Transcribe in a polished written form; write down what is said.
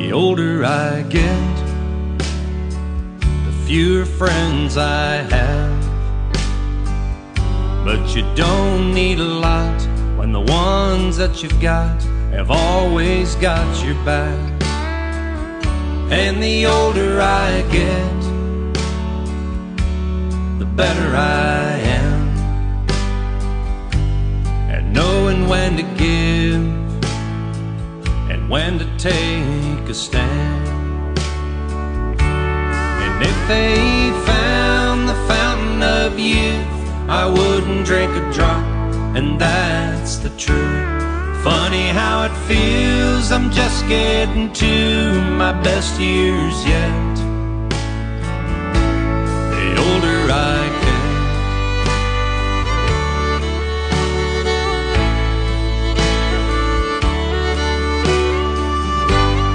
The older I get, the fewer friends I have. But you don't need a lot when the ones that you've got have always got your back. And the older I get, the better I am at knowing when to give and when to take a stand. And if they found the fountain of youth, I wouldn't drink a drop, and that's the truth. Funny how it feels, I'm just getting to my best years yet. The older I